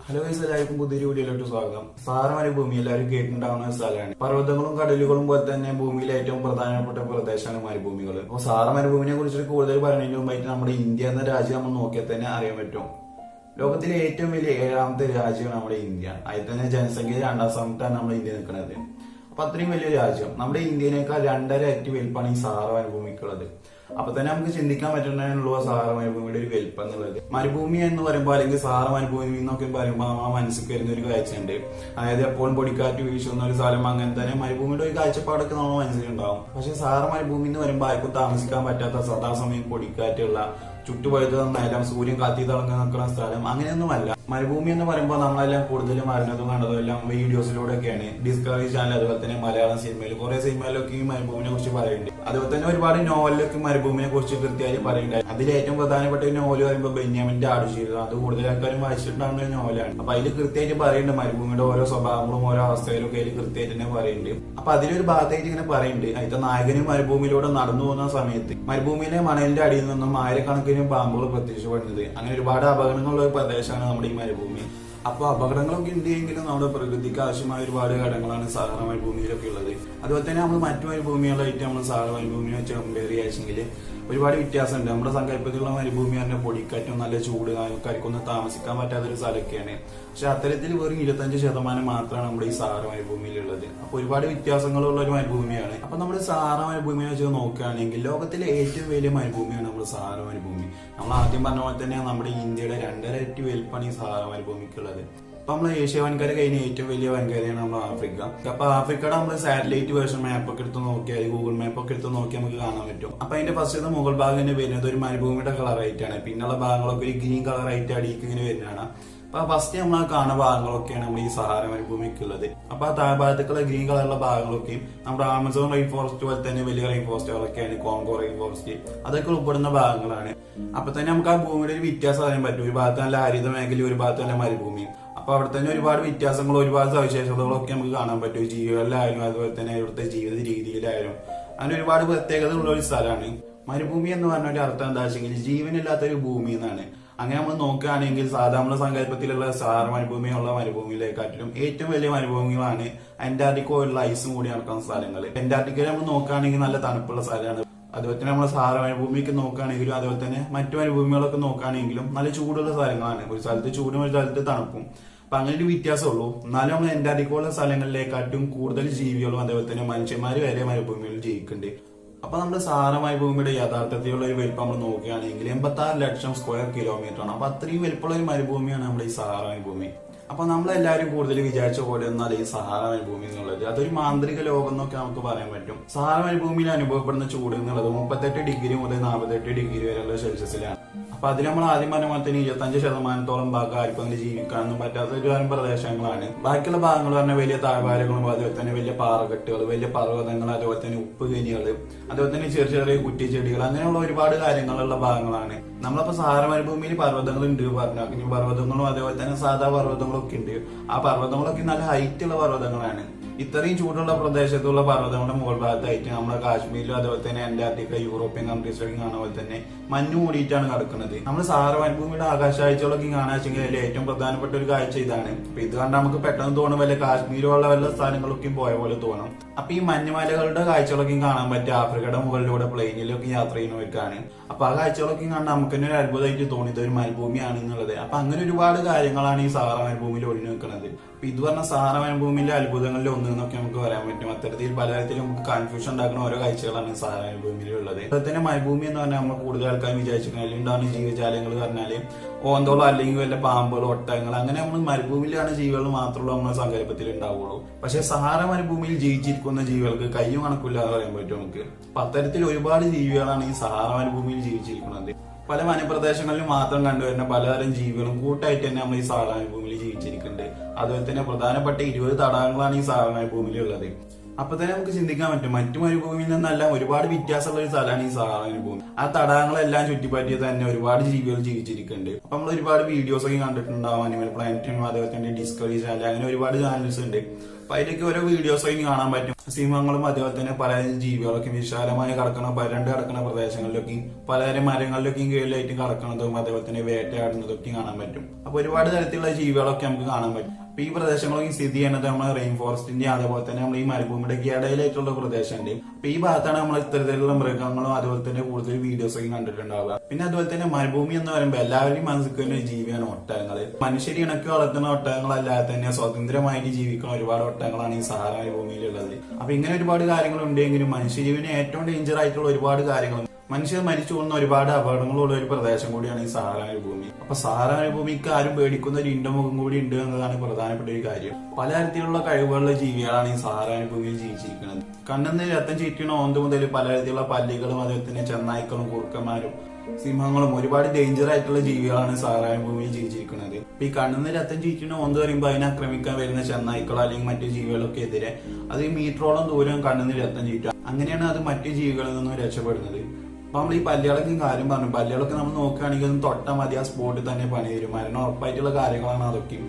Hello guys, എല്ലാവർക്കും പുതിയൊരു വീഡിയോയിലോട്ട് സ്വാഗതം. സഹാറ ഭൂമി എല്ലാവരും കേട്ടിട്ടുണ്ടാവുന്ന സ്ഥലമാണ്. പർവ്വതങ്ങളും കടലുകളും പോലെ തന്നെ ഭൂമിയിലെ ഏറ്റവും പ്രധാനപ്പെട്ട പ്രദേശമാണ് മരുഭൂമികൾ. അപ്പോൾ സഹാറ മരുഭൂമിനെ കുറിച്ച് കൂടുതൽ പറയുന്നതിന് മുമ്പായിട്ട് നമ്മുടെ ഇന്ത്യ എന്ന രാജ്യം നമ്മൾ നോക്കിയാൽ തന്നെ അറിയാൻ പറ്റും. ലോകത്തിലെ ഏറ്റവും വലിയ 7ാമത്തെ രാജ്യമാണ് നമ്മുടെ ഇന്ത്യ. അതിൽ തന്നെ ജനസംഖ്യ 2ാം സ്ഥാനത്താണ് നമ്മുടെ ഇന്ത്യ നിൽക്കുന്നത്. അപ്പൊ അത്രയും വലിയ രാജ്യം, നമ്മുടെ ഇന്ത്യനേക്കാൾ 2.5 ഇരട്ടി വലുപ്പമാണ് ഈ സഹാറ മരുഭൂമിക്കുള്ളത്. അപ്പൊ തന്നെ നമുക്ക് ചിന്തിക്കാൻ പറ്റുന്നതിനുള്ള സഹാറ മരുഭൂമിയുടെ ഒരു വലുപ്പം എന്നുള്ളത്. മരുഭൂമി എന്ന് പറയുമ്പോൾ അല്ലെങ്കിൽ സഹാറ മരുഭൂമി എന്നൊക്കെ പറയുമ്പോൾ ആ മനസ്സിൽ വരുന്ന ഒരു കാഴ്ചയുണ്ട്. അതായത് എപ്പോഴും പൊടിക്കാറ്റ് വീശുന്ന ഒരു സ്ഥലം, അങ്ങനെ തന്നെ മരുഭൂമിയുടെ ഒരു കാഴ്ചപ്പാടൊക്കെ നമ്മൾ മനസ്സിലുണ്ടാവും. പക്ഷെ സഹാറ മരുഭൂമി എന്ന് പറയുമ്പോൾ ആർക്കും താമസിക്കാൻ പറ്റാത്ത, സദാസമയം പൊടിക്കാറ്റുള്ള, ചുട്ടുപഴുത്ത നേരം, സൂര്യൻ കത്തി തിളങ്ങി നിൽക്കുന്ന സ്ഥലം, അങ്ങനെയൊന്നുമല്ല. മരുഭൂമി എന്ന് പറയുമ്പോൾ നമ്മളെല്ലാം കൂടുതലും അറിഞ്ഞതും കണ്ടതും എല്ലാം വീഡിയോസിലൂടെയൊക്കെയാണ്. ഡിസ്കവറി ചാനൽ, അതുപോലെ തന്നെ മലയാളം സിനിമയിൽ, കുറെ സിനിമയിലൊക്കെ ഈ മരുഭൂമിനെ കുറിച്ച് പറയുന്നുണ്ട്. അതുപോലെ തന്നെ ഒരുപാട് നോവലിലൊക്കെ മരുഭൂമിനെ കുറിച്ച് കൃത്യമായി പറയുന്നുണ്ട്. അതിൽ ഏറ്റവും പ്രധാനപ്പെട്ട ഒരു നോവൽ പറയുമ്പോൾ ബെന്യാമിന്റെ ആടുജീവിതം. അത് കൂടുതൽ ആൾക്കാരും വായിച്ചിട്ടുണ്ടാകുന്ന ഒരു നോവലാണ്. അപ്പൊ അതിൽ കൃത്യമായിട്ട് പറയുന്നുണ്ട് മരുഭൂമിയുടെ ഓരോ സ്വഭാവങ്ങളും ഓരോ അവസ്ഥയിലും ഒക്കെ അതിൽ കൃത്യമായിട്ട് തന്നെ പറയുന്നുണ്ട്. അപ്പൊ അതിലൊരു ഭാഗത്തായിട്ട് ഇങ്ങനെ പറയുന്നുണ്ട്, അതിന്റെ നായകനും മരുഭൂമിയിലൂടെ നടന്നു പോകുന്ന സമയത്ത് മരുഭൂമിയിലെ മണലിന്റെ അടിയിൽ നിന്നും ആയിരക്കണക്കിന് പാമ്പുകൾ പ്രത്യക്ഷപ്പെടുന്നത്. അങ്ങനെ ഒരുപാട് അപകടങ്ങളുള്ള ഒരു പ്രദേശമാണ് നമ്മുടെ ഈ മരുഭൂമി. അപ്പൊ അപകടങ്ങളൊക്കെ ഉണ്ടെങ്കിലും നമ്മുടെ പ്രകൃതിക്ക് ആവശ്യമായ ഒരുപാട് ഘടകങ്ങളാണ് സഹാറ മരുഭൂമിയിലൊക്കെ ഉള്ളത്. അതുപോലെ തന്നെ നമ്മൾ മറ്റു മരുഭൂമികളായിട്ട് നമ്മൾ സഹാറ മരുഭൂമിയെ വെച്ച് കമ്പയർ ചെയ്യാച്ചെങ്കിൽ ഒരുപാട് വ്യത്യാസമുണ്ട്. നമ്മുടെ സങ്കല്പത്തിലുള്ള മരുഭൂമി പറഞ്ഞാൽ പൊടിക്കാറ്റും നല്ല ചൂട്, ആൾക്കാർക്കൊന്നും താമസിക്കാൻ പറ്റാത്തൊരു സ്ഥലമൊക്കെയാണ്. പക്ഷെ അത്തരത്തിൽ വെറും 25% മാത്രമാണ് നമ്മുടെ ഈ സഹാറ മരുഭൂമിയിലുള്ളത്. അപ്പൊ ഒരുപാട് വ്യത്യാസങ്ങളുള്ള ഒരു മരുഭൂമിയാണ്. അപ്പൊ നമ്മൾ സഹാറ മരുഭൂമിയെ വെച്ച് നോക്കുകയാണെങ്കിൽ ലോകത്തിലെ ഏറ്റവും വലിയ മരുഭൂമിയാണ് നമ്മുടെ സഹാറ മരുഭൂമി. നമ്മൾ ആദ്യം പറഞ്ഞ പോലെ തന്നെ നമ്മുടെ ഇന്ത്യയുടെ 2.5 ഇരട്ടി വലുപ്പമാണ് ഈ സഹാറ മരുഭൂമിക്കുള്ളത്. അപ്പൊ നമ്മളെ ഏഷ്യ വൻകര കഴിഞ്ഞ ഏറ്റവും വലിയ വൻകരയാണ് നമ്മൾ ആഫ്രിക്ക. അപ്പൊ ആഫ്രിക്കയുടെ നമ്മൾ സാറ്റലൈറ്റ് വേർഷൻ മാപ്പൊക്കെ എടുത്ത് നോക്കിയാൽ, ഗൂഗിൾ മാപ്പൊക്കെ എടുത്ത് നോക്കിയാൽ നമുക്ക് കാണാൻ പറ്റും. അപ്പൊ അതിന്റെ ഫസ്റ്റ് മുകൾ ഭാഗം തന്നെ വരുന്നത് ഒരു മരുഭൂമിയുടെ കളറായിട്ടാണ്. പിന്നുള്ള ഭാഗങ്ങളൊക്കെ ഒരു ഗ്രീൻ കളറായിട്ട് അടിയിക്ക് ഇങ്ങനെ വരുന്നതാണ്. അപ്പൊ ഫസ്റ്റ് നമ്മൾ കാണുന്ന ഭാഗങ്ങളൊക്കെയാണ് നമ്മൾ ഈ സഹാറ മരുഭൂമിക്കുള്ളത്. അപ്പൊ ആ താഴ്ഭാഗത്തേക്കുള്ള ഗ്രീൻ കളറുള്ള ഭാഗങ്ങളൊക്കെയും നമ്മുടെ ആമസോൺ റെയിൻ ഫോറസ്റ്റ് പോലെ തന്നെ വലിയ റെയിൻ ഫോറസ്റ്റുകളൊക്കെയാണ്, കോങ്കോ റെയിൻ ഫോറസ്റ്റ്, അതൊക്കെ ഉൾപ്പെടുന്ന ഭാഗങ്ങളാണ്. അപ്പൊ തന്നെ നമുക്ക് ആ ഭൂമിയുടെ ഒരു വ്യത്യാസം അറിയാൻ പറ്റും. ഒരു ഭാഗത്ത് നല്ല ഹരിത മേഖല, ഒരു ഭാഗത്ത് നല്ല മരുഭൂമി. അപ്പൊ അവിടെ തന്നെ ഒരുപാട് വ്യത്യാസങ്ങളും ഒരുപാട് സവിശേഷതകളൊക്കെ നമുക്ക് കാണാൻ പറ്റും. ജീവികളിലായാലും അതുപോലെ തന്നെ ഇവിടുത്തെ ജീവിത രീതിയിലായാലും അങ്ങനെ ഒരുപാട് പ്രത്യേകത ഉള്ള ഒരു സ്ഥലമാണ് മരുഭൂമി എന്ന് പറഞ്ഞ ഒരു അർത്ഥം. എന്താ വെച്ചെങ്കിൽ ജീവനില്ലാത്തൊരു ഭൂമി എന്നാണ്. അങ്ങനെ നമ്മൾ നോക്കുകയാണെങ്കിൽ സാധാരണ സങ്കല്പത്തിലുള്ള സഹാറ മരുഭൂമിയുള്ള മരുഭൂമിയിലെക്കാട്ടിലും ഏറ്റവും വലിയ മരുഭൂമികളാണ് അന്റാർട്ടിക്കോയുള്ള ഐസും കൂടി നടക്കുന്ന സ്ഥലങ്ങൾ. അന്റാർട്ടിക്കയിൽ നമ്മൾ നോക്കുകയാണെങ്കിൽ നല്ല തണുപ്പുള്ള സ്ഥലമാണ്. അതുപോലെ തന്നെ നമ്മൾ സഹാറ മരുഭൂമിക്ക് നോക്കുകയാണെങ്കിലും അതുപോലെ തന്നെ മറ്റു മരുഭൂമികളൊക്കെ നോക്കുകയാണെങ്കിലും നല്ല ചൂടുള്ള സ്ഥലങ്ങളാണ്. ഒരു സ്ഥലത്ത് ചൂടും ഒരു സ്ഥലത്ത് തണുപ്പും. അപ്പൊ അങ്ങനെ ഒരു വ്യത്യാസമുള്ളൂ. എന്നാലും നമ്മൾ അന്റാർട്ടിക്കോയുള്ള സ്ഥലങ്ങളിലേക്കാട്ടും കൂടുതൽ ജീവികളും അതുപോലെ തന്നെ മനുഷ്യന്മാര് വരെ മരുഭൂമിയിൽ ജീവിക്കുന്നുണ്ട്. അപ്പൊ നമ്മുടെ സഹാറ മരുഭൂമിയുടെ യഥാർത്ഥത്തിലുള്ള ഒരു വലിപ്പം നമ്മൾ നോക്കുകയാണെങ്കിൽ 86 ലക്ഷം സ്ക്വയർ കിലോമീറ്റർ ആണ്. അപ്പൊ അത്രയും വലിപ്പമുള്ള ഒരു മരുഭൂമിയാണ് നമ്മുടെ ഈ സഹാറ മരുഭൂമി. അപ്പൊ നമ്മളെല്ലാവരും കൂടുതൽ വിചാരിച്ച പോലെ എന്നാൽ ഈ സഹാറ മരുഭൂമി എന്നുള്ളത് അതൊരു മാന്ത്രിക ലോകം എന്നൊക്കെ നമുക്ക് പറയാൻ പറ്റും. സഹാറ മരുഭൂമിയിൽ അനുഭവപ്പെടുന്ന ചൂട് എന്നുള്ളത് 38 ഡിഗ്രി മുതൽ 48 ഡിഗ്രി വരെയുള്ള സെൽഷ്യസിലാണ്. അപ്പൊ അതിൽ നമ്മൾ ആദ്യം പറഞ്ഞ പോലെ തന്നെ 25% ഭാഗം ആർക്കും അങ്ങനെ ജീവിക്കാനൊന്നും പറ്റാത്ത ഒരു തരം പ്രദേശങ്ങളാണ്. ബാക്കിയുള്ള ഭാഗങ്ങൾ പറഞ്ഞാൽ വലിയ താഴ്വാരങ്ങളും അതുപോലെ തന്നെ വലിയ പാറകെട്ടുകൾ, വലിയ പർവ്വതങ്ങൾ, അതുപോലെ തന്നെ ഉപ്പ് ഖനികൾ, അതുപോലെ തന്നെ ചെറിയ ചെറിയ കുറ്റിച്ചെടികൾ, അങ്ങനെയുള്ള ഒരുപാട് കാര്യങ്ങളുള്ള ഭാഗങ്ങളാണ്. നമ്മളപ്പോ സഹാറ മരുഭൂമിയിൽ പർവ്വതങ്ങൾ ഉണ്ട് പറഞ്ഞു. പർവ്വതങ്ങളും അതുപോലെ തന്നെ സാധാ പർവ്വതങ്ങളും ഒക്കെ ഉണ്ട്. ആ പർവ്വതങ്ങളൊക്കെ നല്ല ഹൈറ്റ് ഉള്ള പർവ്വതങ്ങളാണ്. ഇത്രയും ചൂടുള്ള പ്രദേശത്തുള്ള പർവ്വതങ്ങളുടെ മുകൾ ഭാഗത്തായിട്ട് നമ്മുടെ കാശ്മീരിലും അതുപോലെ തന്നെ അന്റാർട്ടിക്ക, യൂറോപ്യൻ കൺട്രീസിലൊക്കെ കാണുന്ന പോലെ തന്നെ മഞ്ഞ് മൂടിയിട്ടാണ് കിടക്കുന്നത്. നമ്മൾ സഹാറ മരുഭൂമിയുടെ ആകാശ കാഴ്ചകളൊക്കെ കാണാൻ വെച്ചെങ്കിൽ അതിൽ ഏറ്റവും പ്രധാനപ്പെട്ട ഒരു കാഴ്ച ഇതാണ്. അപ്പൊ ഇത് കണ്ടാൽ നമുക്ക് പെട്ടെന്ന് തോന്നും വല്ല കാശ്മീരുള്ള വല്ല സ്ഥലങ്ങളൊക്കെ പോയ പോലെ തോന്നും. അപ്പൊ ഈ മഞ്ഞുമലകളുടെ കാഴ്ചകളൊക്കെ കാണാൻ പറ്റുക ആഫ്രിക്കയുടെ മുകളിലൂടെ പ്ലെയിനിലൊക്കെ യാത്ര ചെയ്യുന്നവർക്കാണ്. അപ്പൊ ആ കാഴ്ചകളൊക്കെ കണ്ടാൽ നമുക്ക് തന്നെ ഒരു അത്ഭുതമായിട്ട് തോന്നിയത് ഒരു മരുഭൂമിയാണ് എന്നുള്ളത്. അപ്പൊ അങ്ങനെ ഒരുപാട് കാര്യങ്ങളാണ് ഈ സഹാറ മരുഭൂമിയിൽ ഒഴിഞ്ഞു നിൽക്കുന്നത്. അപ്പൊ ഇത് പറഞ്ഞ സഹാറ മരുഭൂമിയിലെ അത്ഭുതങ്ങളിൽ ഒന്ന് എന്നൊക്കെ നമുക്ക് പറയാൻ പറ്റും. അത്തരത്തിൽ പലതരത്തിൽ നമുക്ക് കൺഫ്യൂഷൻ ഉണ്ടാക്കുന്ന ഓരോ കാഴ്ചകളാണ് സഹാറ മരുഭൂമിയിലുള്ളത്. അതുപോലെ തന്നെ മരുഭൂമി എന്ന് പറഞ്ഞാൽ നമ്മൾ കൂടുതൽ ആൾക്കാർ വിചാരിച്ചിട്ടുണ്ടെങ്കിൽ ഉണ്ടാകുന്ന ജീവജാലങ്ങൾ പറഞ്ഞാല് ഓന്തോളം അല്ലെങ്കിൽ വല്ല പാമ്പുകൾ, ഒട്ടകങ്ങൾ, അങ്ങനെ നമ്മൾ മരുഭൂമിയിലാണ് ജീവികൾ മാത്രമുള്ള നമ്മുടെ സങ്കല്പത്തിൽ ഉണ്ടാവുള്ളൂ. പക്ഷെ സഹാറ മരുഭൂമിയിൽ ജീവിച്ചിരിക്കുന്ന ജീവികൾക്ക് കയ്യും കണക്കില്ല എന്ന് പറയാൻ പറ്റും നമുക്ക്. അപ്പൊ അത്തരത്തിൽ ഒരുപാട് ജീവികളാണ് ഈ സഹാറ മരുഭൂമിയിൽ ജീവിച്ചിരിക്കുന്നത്. പല വനപ്രദേശങ്ങളിലും മാത്രം കണ്ടുവരുന്ന പലതരം ജീവികളും കൂട്ടായിട്ട് തന്നെ നമ്മൾ ഈ സഹാറ മരുഭൂമിയിൽ ജീവിച്ചിരിക്കുന്നുണ്ട്. അതുപോലെ തന്നെ പ്രധാനപ്പെട്ട 20 തടാകങ്ങളാണ് ഈ സഹാറ മരുഭൂമിയിൽ ഉള്ളത്. അപ്പൊ തന്നെ നമുക്ക് ചിന്തിക്കാൻ പറ്റും മറ്റു മരുഭൂമിയിൽ നിന്നെല്ലാം ഒരുപാട് വ്യത്യാസമുള്ള ഒരു സ്ഥലമാണ് ഈ സഹാറ മരുഭൂമി. ആ തടാകങ്ങളെല്ലാം ചുറ്റിപ്പറ്റിയത് തന്നെ ഒരുപാട് ജീവികൾ ജീവിച്ചിരിക്കുന്നുണ്ട്. അപ്പൊ നമ്മൾ ഒരുപാട് വീഡിയോസ് ഒക്കെ കണ്ടിട്ടുണ്ടാവും. അനിമൽ പ്ലാനറ്റും അതുപോലെ തന്നെ ഡിസ്കവറി ചാനൽ, അങ്ങനെ ഒരുപാട് ചാനൽസ് ഉണ്ട്. അപ്പൊ അതിലേക്ക് ഓരോ വീഡിയോസ് ഒക്കെ കാണാൻ പറ്റും. സിംഹങ്ങളും അതുപോലെ തന്നെ പല ജീവികളൊക്കെ വിശാലമായി കിടക്കുന്ന പരണ്ട് കിടക്കുന്ന പ്രദേശങ്ങളിലൊക്കെയും പലതരം മരങ്ങളിലൊക്കെയും കീഴിലായിട്ട് കിടക്കുന്നതും അതുപോലെ തന്നെ വേട്ടയാടുന്നതൊക്കെയും കാണാൻ പറ്റും. അപ്പൊ ഒരുപാട് തരത്തിലുള്ള ജീവികളൊക്കെ നമുക്ക് കാണാൻ പറ്റും. അപ്പൊ ഈ പ്രദേശങ്ങളൊക്കെ സ്ഥിതി ചെയ്യുന്നത് നമ്മൾ റെയിൻ ഫോറസ്റ്റിന്റെ അതുപോലെ തന്നെ നമ്മൾ ഈ മരുഭൂമിയുടെ ഇടയിലായിട്ടുള്ള പ്രദേശമുണ്ട്. അപ്പൊ ഈ ഭാഗത്താണ് നമ്മൾ ഇത്തരത്തിലുള്ള മൃഗങ്ങളും അതുപോലെ തന്നെ കൂടുതൽ വീഡിയോസ് ഒക്കെ കണ്ടിട്ടുണ്ടാവുക. പിന്നെ അതുപോലെ തന്നെ മരുഭൂമി എന്ന് പറയുമ്പോൾ എല്ലാവരുടെയും മനസ്സിൽ ജീവിയാണ് ഒട്ടകങ്ങൾ. മനുഷ്യർ ഇണക്കി വളർത്തുന്ന ഒട്ടകങ്ങളല്ലാതെ തന്നെ സ്വതന്ത്രമായിട്ട് ജീവിക്കുന്ന ഒരുപാട് ഒട്ടകങ്ങളാണ് ഈ സഹാറ മരുഭൂമിയിലുള്ളത്. അപ്പൊ ഇങ്ങനെ ഒരുപാട് കാര്യങ്ങൾ ഉണ്ടെങ്കിലും മനുഷ്യജീവന് ഏറ്റവും ഡേഞ്ചർ ആയിട്ടുള്ള ഒരുപാട് കാര്യങ്ങൾ, മനുഷ്യർ മരിച്ചു പോകുന്ന ഒരുപാട് അപകടങ്ങളുള്ള ഒരു പ്രദേശം കൂടിയാണ് ഈ സഹാറ മരുഭൂമി. അപ്പൊ സഹാറ മരുഭൂമിക്ക് ആരും പേടിക്കുന്ന ഒരു ഇണ്ടമുഖം കൂടി ഉണ്ട് എന്നതാണ് പ്രധാനപ്പെട്ട ഒരു കാര്യം. പലതരത്തിലുള്ള കഴിവുകളുള്ള ജീവികളാണ് ഈ സഹാറ മരുഭൂമിയിൽ ജീവിച്ചിരിക്കുന്നത്. കണ്ണിന്ന് രക്തം ചീറ്റണ ഓന്ത് മുതൽ പലതരത്തിലുള്ള പല്ലികളും അതുപോലെ തന്നെ ചെന്നായ്ക്കളും കുറുക്കന്മാരും സിംഹങ്ങളും ഒരുപാട് ഡേഞ്ചർ ആയിട്ടുള്ള ജീവികളാണ് സഹാറ ഭൂമിയിൽ ജീവിച്ചിരിക്കുന്നത്. അപ്പൊ ഈ കണ്ണിന്ന് രക്തം ചീറ്റണ ഓന്ത് പറയുമ്പോൾ അതിനെ ആക്രമിക്കാൻ വരുന്ന ചെന്നായ്ക്കളോ അല്ലെങ്കിൽ മറ്റു ജീവികളൊക്കെ എതിരെ അത് മീറ്ററോളം ദൂരം കണ്ണിന്ന് രക്തം ചീറ്റുക, അങ്ങനെയാണ് അത് മറ്റു ജീവികളിൽ നിന്നും രക്ഷപ്പെടുന്നത്. അപ്പൊ നമ്മൾ ഈ പല്ലികളൊക്കെ കാര്യം പറഞ്ഞു, പല്ലികളൊക്കെ നമ്മൾ നോക്കുകയാണെങ്കിൽ ഒന്ന് തൊട്ടാൽ മതി ആ സ്പോട്ടിൽ തന്നെ പണി തരും. മരണം ഉറപ്പായിട്ടുള്ള കാര്യങ്ങളാണ് അതൊക്കെ.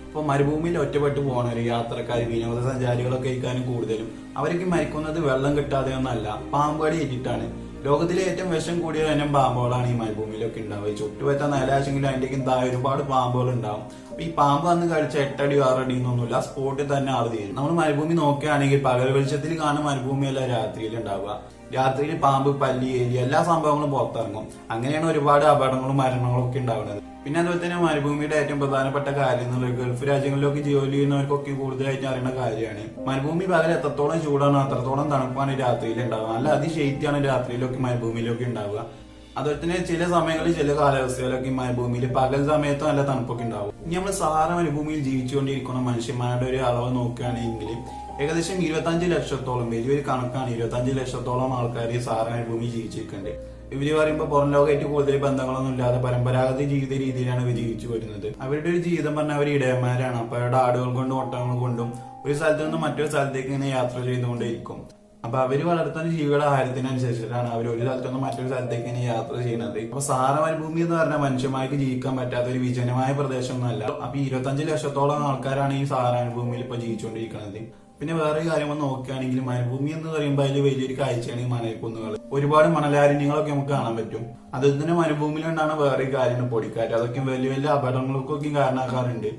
അപ്പൊ മരുഭൂമിയിൽ ഒറ്റപ്പെട്ടു പോകണവര്, യാത്രക്കാർ, വിനോദസഞ്ചാരികളൊക്കെ കഴിക്കാനും കൂടുതലും അവർക്ക് മരിക്കുന്നത് വെള്ളം കിട്ടാതെ ഒന്നല്ല, പാമ്പുകടി ഏറ്റിട്ടാണ്. ലോകത്തിലെ ഏറ്റവും വിഷം കൂടിയ തന്നെ പാമ്പുകളാണ് ഈ മരുഭൂമിയിലൊക്കെ ഉണ്ടാവുക. ചുറ്റുപറ്റ നിലാശെങ്കിലും അതിന്റെയും താഴെ ഒരുപാട് പാമ്പുകൾ ഉണ്ടാവും. അപ്പൊ ഈ പാമ്പ് വന്ന് കഴിച്ച 8 അടി 6 അടി എന്നൊന്നുമില്ല, ആ സ്പോട്ടിൽ തന്നെ ആൾ തീരും. നമ്മൾ മരുഭൂമി നോക്കുകയാണെങ്കിൽ പകൽ വെളിച്ചത്തിൽ കാണുന്ന മരുഭൂമിയല്ല രാത്രിയിൽ ഉണ്ടാവുക. രാത്രിയിൽ പാമ്പ്, പല്ലി, എലി എല്ലാ സംഭവങ്ങളും പുറത്തിറങ്ങും. അങ്ങനെയാണ് ഒരുപാട് അപകടങ്ങളും മരണങ്ങളും ഒക്കെ ഉണ്ടാവുന്നത്. പിന്നെ അതുപോലെ തന്നെ മരുഭൂമിയുടെ ഏറ്റവും പ്രധാനപ്പെട്ട കാര്യം എന്നുള്ളത് ഗൾഫ് രാജ്യങ്ങളിലൊക്കെ ജോലി ചെയ്യുന്നവർക്കൊക്കെ കൂടുതലായിട്ട് അറിയുന്ന കാര്യമാണ്. മരുഭൂമി പകൽ എത്രത്തോളം ചൂടാണ് അത്രത്തോളം തണുപ്പാണ് രാത്രിയിൽ ഉണ്ടാവുക. നല്ല അതിശൈത്യാണ് രാത്രിയിലൊക്കെ മരുഭൂമിയിലൊക്കെ ഉണ്ടാവുക. അതുപോലെ തന്നെ ചില സമയങ്ങളിൽ ചില കാലാവസ്ഥയിലൊക്കെ മരുഭൂമിയിൽ പകൽ സമയത്ത് നല്ല തണുപ്പൊക്കെ ഉണ്ടാവും. ഇനി നമ്മൾ സഹാറ മരുഭൂമിയിൽ ജീവിച്ചുകൊണ്ടിരിക്കുന്ന മനുഷ്യന്മാരുടെ ഒരു അളവ് നോക്കുകയാണെങ്കിൽ ഏകദേശം 25 ലക്ഷത്തോളം, വലിയൊരു കണക്കാണ്, 25 ലക്ഷത്തോളം ആൾക്കാർ ഈ സഹാറ മരുഭൂമിയിൽ ജീവിച്ചിരിക്കുന്നുണ്ട്. ഇവര് പറയുമ്പോൾ പുറം ലോകമായിട്ട് കൂടുതൽ ബന്ധങ്ങളൊന്നും ഇല്ലാതെ പരമ്പരാഗത ജീവിത രീതിയിലാണ് ഇവർ ജീവിച്ചു വരുന്നത്. അവരുടെ ഒരു ജീവിതം പറഞ്ഞാൽ അവർ ഇടയന്മാരാണ്. അപ്പൊ അവരുടെ ആടുകൾ കൊണ്ടും ഒട്ടകങ്ങൾ കൊണ്ടും ഒരു സ്ഥലത്ത് നിന്ന് മറ്റൊരു സ്ഥലത്തേക്ക് ഇങ്ങനെ യാത്ര ചെയ്തുകൊണ്ടേയിരിക്കും. അപ്പൊ അവര് വളർത്തുന്ന ജീവികളുടെ ആഹാരത്തിനനുസരിച്ചിട്ടാണ് അവർ ഒരു സ്ഥലത്തുനിന്ന് മറ്റൊരു സ്ഥലത്തേക്ക് ഇങ്ങനെ യാത്ര ചെയ്യുന്നത്. അപ്പൊ സഹാറ മരുഭൂമി എന്ന് പറഞ്ഞാൽ മനുഷ്യന്മാർക്ക് ജീവിക്കാൻ പറ്റാത്ത ഒരു വിജനമായ പ്രദേശമൊന്നുമല്ല. അപ്പൊ 25 ലക്ഷത്തോളം ആൾക്കാരാണ് ഈ സഹാറ മരുഭൂമിയിൽ ഇപ്പൊ ജീവിച്ചുകൊണ്ടിരിക്കുന്നത്. പിന്നെ വേറെ കാര്യം നോക്കുകയാണെങ്കിൽ മരുഭൂമി എന്ന് പറയുമ്പോൾ അതിൽ വലിയൊരു കാഴ്ചയാണ് ഈ മണൽക്കുന്നുകൾ. ഒരുപാട് മണലാരണ്യങ്ങളൊക്കെ നമുക്ക് കാണാൻ പറ്റും. അതിൽ തന്നെ മരുഭൂമിയിലുണ്ടാണ് വേറെ കാര്യമാണ് പൊടിക്കാറ്റ്. അതൊക്കെ വലിയ വലിയ അപകടങ്ങൾക്കൊക്കെ കാരണക്കാരുണ്ട്.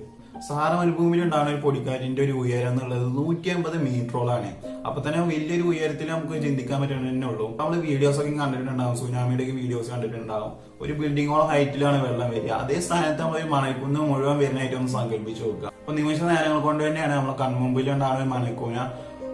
സഹാറ മരുഭൂമിയിൽ ഉണ്ടാകുന്ന ഒരു പൊടിക്കാറ്റിന്റെ ഒരു ഉയരം എന്നുള്ളത് 150 മീറ്ററോളാണ്. അപ്പൊ തന്നെ വലിയൊരു ഉയരത്തിൽ നമുക്ക് ചിന്തിക്കാൻ പറ്റുന്നതന്നെ ഉള്ളൂ. നമ്മൾ വീഡിയോസ് ഒക്കെ കണ്ടിട്ടുണ്ടാവും, സുനാമിയുടെ ഒക്കെ വീഡിയോസ് കണ്ടിട്ടുണ്ടാവും. ഒരു ബിൽഡിങ്ങോളം ഹൈറ്റിലാണ് വെള്ളം വരിക. അതേ സ്ഥാനത്ത് നമ്മൾ ഈ മണൽക്കുന്ന് മുഴുവൻ വരുന്നതായിട്ട് ഒന്ന് സങ്കല്പിച്ചു നോക്കുക. അപ്പൊ നിമിഷ നേരങ്ങൾ കൊണ്ട് തന്നെയാണ് നമ്മൾ കൺമുമ്പിൽ ഉണ്ടാകുന്ന മണൽക്കൂന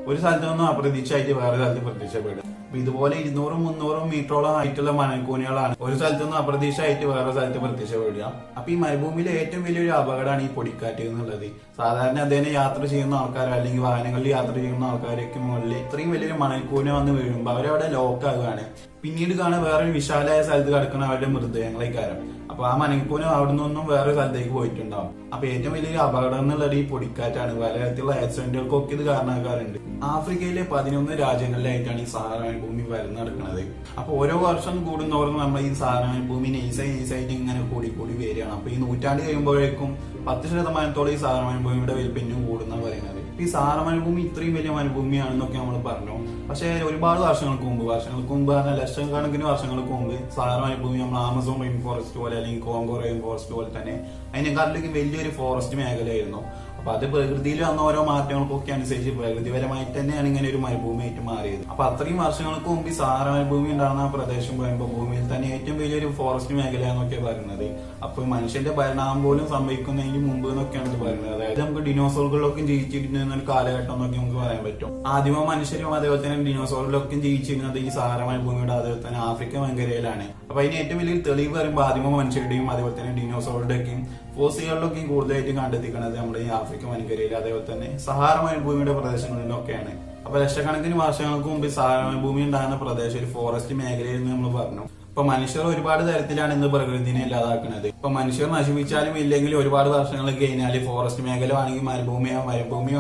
ഒരു സ്ഥലത്ത് നിന്നും അപ്രതീക്ഷയായിട്ട് വേറെ സ്ഥലത്ത് പ്രത്യക്ഷപ്പെടും. അപ്പൊ ഇതുപോലെ 200-300 മീറ്ററോളം ആയിട്ടുള്ള മണൽക്കൂനകളാണ് ഒരു സ്ഥലത്ത് നിന്ന് അപ്രതീക്ഷയായിട്ട് വേറെ സ്ഥലത്ത് പ്രത്യക്ഷപ്പെടുക. അപ്പൊ ഈ മരുഭൂമിയിലെ ഏറ്റവും വലിയൊരു അപകടമാണ് ഈ പൊടിക്കാറ്റ് എന്നുള്ളത്. സാധാരണ അദ്ദേഹം യാത്ര ചെയ്യുന്ന ആൾക്കാരോ അല്ലെങ്കിൽ വാഹനങ്ങളിൽ യാത്ര ചെയ്യുന്ന ആൾക്കാരൊക്കെ മുകളിൽ ഇത്രയും വലിയൊരു മണൽക്കൂന വന്ന് വീഴുമ്പോൾ അവരവിടെ ലോക്കാകുകയാണ്. പിന്നീട് കാണാൻ വേറൊരു വിശാലമായ സ്ഥലത്ത് കിടക്കുന്ന അവരുടെ മൃതദേഹങ്ങളെ കാരണം. അപ്പൊ ആ മണൽക്കൂന അവിടെ നിന്നും വേറെ സ്ഥലത്തേക്ക് പോയിട്ടുണ്ടാവും. അപ്പൊ ഏറ്റവും വലിയൊരു അപകടം എന്നുള്ളത് ഈ പൊടിക്കാറ്റാണ്. പലതരത്തിലുള്ള ആക്സിഡന്റുകൾക്കൊക്കെ ഇത് കാരണക്കാരുണ്ട്. ആഫ്രിക്കയിലെ 11 രാജ്യങ്ങളിലായിട്ടാണ് ഈ സഹാറ ഭൂമി പരന്നു നടക്കുന്നത്. അപ്പൊ ഓരോ വർഷം കൂടുന്നവർക്ക് നമ്മൾ ഈ സഹാറ ഭൂമി നൈസായിട്ട് ഇങ്ങനെ കൂടി വരികയാണ്. അപ്പൊ ഈ നൂറ്റാണ്ട് കഴിയുമ്പോഴേക്കും 10% ഈ സഹാറ ഭൂമിയുടെ വലിപ്പം കൂടുന്ന പറയുന്നത്. ഈ സഹാറ മരുഭൂമി ഇത്രയും വലിയ മരുഭൂമിയാണെന്നൊക്കെ നമ്മൾ പറഞ്ഞു. പക്ഷെ ഒരുപാട് വർഷങ്ങൾക്ക് മുമ്പ് പറഞ്ഞാൽ ലക്ഷക്കണക്കിന് വർഷങ്ങൾക്ക് മുമ്പ് സഹാറ മരുഭൂമി നമ്മൾ ആമസോൺ റെയിൻ ഫോറസ്റ്റ് പോലെ അല്ലെങ്കിൽ കോങ്കോ റെയിൻ ഫോറസ്റ്റ് പോലെ തന്നെ അതിനെക്കാട്ടിലേക്ക് വലിയൊരു ഫോറസ്റ്റ് മേഖലയായിരുന്നു. അപ്പൊ അത് പ്രകൃതിയിൽ വന്ന ഓരോ മാറ്റങ്ങൾക്കൊക്കെ അനുസരിച്ച് പ്രകൃതിപരമായിട്ട് തന്നെയാണ് ഇങ്ങനെ ഒരു മരുഭൂമിയായിട്ട് മാറിയത്. അപ്പൊ അത്രയും വർഷങ്ങൾക്ക് മുമ്പ് ഈ സഹാറ മരുഭൂമി ഉണ്ടാകുന്ന ആ പ്രദേശം പറയുമ്പോൾ ഭൂമിയിൽ തന്നെ ഏറ്റവും വലിയൊരു ഫോറസ്റ്റ് മേഖലയാന്നൊക്കെ പറയുന്നത്. അപ്പൊ മനുഷ്യന്റെ പരിണാമം പോലും സംഭവിക്കുന്നതിന് മുമ്പ് എന്നൊക്കെയാണ് ഇത് പറയുന്നത്. അതായത് നമുക്ക് ഡിനോസോറുകളിലൊക്കെ ജീവിച്ചിരുന്ന ഒരു കാലഘട്ടം എന്നൊക്കെ നമുക്ക് പറയാൻ പറ്റും. ആദിമ മനുഷ്യരും അതേപോലെ തന്നെ ഡിനോസോറുകളിലൊക്കെ ജീവിച്ചിരുന്നത് ഈ സഹാറ മരുഭൂമിയുടെ അതേപോലെ തന്നെ ആഫ്രിക്ക മേഖലയിലാണ്. അപ്പൊ അതിന് ഏറ്റവും വലിയ തെളിവ് പറയുമ്പോൾ ആദിമ മനുഷ്യരുടെയും അതേപോലെ തന്നെ ഡിനോസോറുകളുടെയൊക്കെയും ഫോസിലുകളിലൊക്കെയും കൂടുതലായിട്ട് കണ്ടെത്തിക്കുന്നത് നമ്മുടെ ഈ ആഫ്രിക്ക വൻകരയിൽ അതേപോലെ തന്നെ സഹാറ മരുഭൂമിയുടെ പ്രദേശങ്ങളിലൊക്കെയാണ്. അപ്പൊ ലക്ഷക്കണക്കിന് വർഷങ്ങൾക്ക് മുമ്പ് സഹാറ മരുഭൂമി ഉണ്ടാകുന്ന പ്രദേശം ഒരു ഫോറസ്റ്റ് മേഖലയിൽ നിന്ന് നമ്മൾ പറഞ്ഞു. ഇപ്പൊ മനുഷ്യർ ഒരുപാട് തരത്തിലാണ് ഇന്ന് പ്രകൃതിനെ ഇല്ലാതാക്കുന്നത്. ഇപ്പൊ മനുഷ്യർ നശിപ്പിച്ചാലും ഇല്ലെങ്കിലും ഒരുപാട് വർഷങ്ങൾ കഴിഞ്ഞാൽ ഫോറസ്റ്റ് മേഖല ആണെങ്കിൽ മരുഭൂമി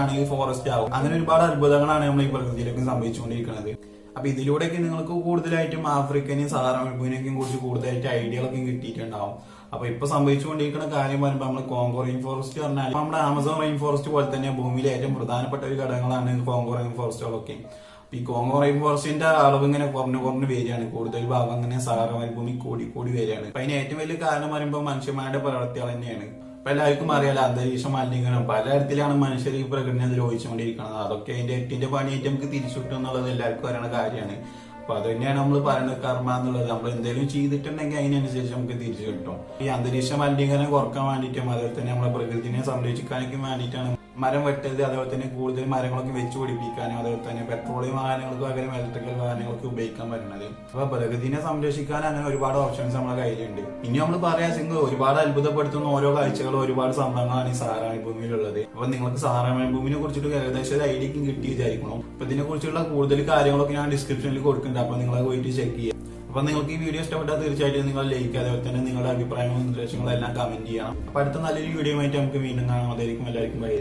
ആണെങ്കിൽ ഫോറസ്റ്റ് ആവും. അങ്ങനെ ഒരുപാട് അത്ഭുതങ്ങളാണ് നമ്മൾ ഈ പ്രകൃതിയിലേക്ക് സംഭവിച്ചുകൊണ്ടിരിക്കുന്നത്. അപ്പൊ ഇതിലൂടെയൊക്കെ നിങ്ങൾക്ക് കൂടുതലായിട്ടും ആഫ്രിക്കനെയും സഹാറ മരുഭൂമിനെയും കുറിച്ച് കൂടുതലായിട്ട് ഐഡിയകളൊക്കെ കിട്ടിയിട്ടുണ്ടാവും. അപ്പൊ ഇപ്പൊ സംഭവിച്ചുകൊണ്ടിരിക്കുന്ന കാര്യം പറയുമ്പോൾ നമ്മൾ കോങ്കോ റെയിൻ ഫോറസ്റ്റ് പറഞ്ഞാൽ നമ്മുടെ ആമസോൺ റെയിൻ ഫോറസ്റ്റ് പോലെ തന്നെ ഭൂമിയിലെ ഏറ്റവും പ്രധാനപ്പെട്ട ഒരു ഘടകങ്ങളാണ് കോങ്കോ റെയിൻ ഫോറസ്റ്റുകളൊക്കെ. ഈ കോങ്കോ റെയിൻ ഫോറസ്റ്റിന്റെ അളവ് ഇങ്ങനെ കുറഞ്ഞു വരികയാണ്. കൂടുതൽ ഭാഗം അങ്ങനെ സഹാറ മരുഭൂമി കൂടി വരികയാണ്. അപ്പൊ അതിന് ഏറ്റവും വലിയ കാരണം പറയുമ്പോൾ മനുഷ്യന്മാരുടെ പ്രവർത്തികൾ തന്നെയാണ്. ഇപ്പൊ എല്ലാവർക്കും അറിയാലോ, അന്തരീക്ഷ മലിനീകരണം പലതരത്തിലാണ് മനുഷ്യർ ഈ പ്രകൃതിനെ ദ്രോഹിച്ചുകൊണ്ടിരിക്കുന്നത്. അതൊക്കെ അതിന്റെ എട്ടിന്റെ പണിയായിട്ട് നമുക്ക് തിരിച്ചു കിട്ടും എന്നുള്ളത് എല്ലാവർക്കും അറിയുന്ന കാര്യമാണ്. അപ്പൊ അത് തന്നെയാണ് നമ്മൾ പറയുന്നത് കർമ്മ എന്നുള്ളത്. നമ്മൾ എന്തെങ്കിലും ചെയ്തിട്ടുണ്ടെങ്കിൽ അതിനനുസരിച്ച് നമുക്ക് തിരിച്ചു കിട്ടും. ഈ അന്തരീക്ഷ മലിനീകരണം കുറക്കാൻ വേണ്ടിയിട്ടും അതുപോലെ തന്നെ നമ്മളെ പ്രകൃതിനെ സംരക്ഷിക്കാനൊക്കെ വേണ്ടിയിട്ടാണ് മരം വെട്ടരുത്, അതുപോലെ തന്നെ കൂടുതൽ മരങ്ങളൊക്കെ വെച്ച് പിടിപ്പിക്കാനും അതുപോലെ തന്നെ പെട്രോളിയം വാഹനങ്ങൾക്ക് പകരം ഇലക്ട്രിക്കൽ വാഹനങ്ങൾക്ക് ഉപയോഗിക്കാൻ പറ്റുന്നത്. അപ്പൊ പ്രകൃതിനെ സംരക്ഷിക്കാൻ അങ്ങനെ ഒരുപാട് ഓപ്ഷൻസ് നമ്മുടെ കയ്യിലുണ്ട്. ഇനി നമ്മൾ പറയാ സിംഗ് ഒരുപാട് അത്ഭുതപ്പെടുത്തുന്ന ഓരോ കാഴ്ചകളും ഒരുപാട് സംഭവങ്ങളാണ് ഈ സഹാറ മരുഭൂമിയിലുള്ളത്. അപ്പൊ നിങ്ങൾക്ക് സഹാറ മരുഭൂമിനെ കുറിച്ചിട്ട് ഏകദേശം ഒരു ഐഡിയക്കും കിട്ടി വിചാരിക്കണം. അപ്പൊ ഇതിനെ കുറിച്ചുള്ള കൂടുതൽ കാര്യങ്ങളൊക്കെ ഞാൻ ഡിസ്ക്രിപ്ഷനിൽ കൊടുക്കുന്നുണ്ട്. അപ്പൊ നിങ്ങൾ പോയിട്ട് ചെക്ക് ചെയ്യുക. അപ്പൊ നിങ്ങൾക്ക് ഈ വീഡിയോ ഇഷ്ടപ്പെട്ടാൽ തീർച്ചയായിട്ടും നിങ്ങൾ ലൈക്ക്, അതുപോലെ തന്നെ നിങ്ങളുടെ അഭിപ്രായങ്ങളും നിർദ്ദേശങ്ങളും എല്ലാം കമന്റ് ചെയ്യണം. അപ്പൊ അടുത്ത നല്ലൊരു വീഡിയോ ആയിട്ട് നമുക്ക് വീണ്ടും കാണാം. അതായിരിക്കും എല്ലാവർക്കും ബൈ.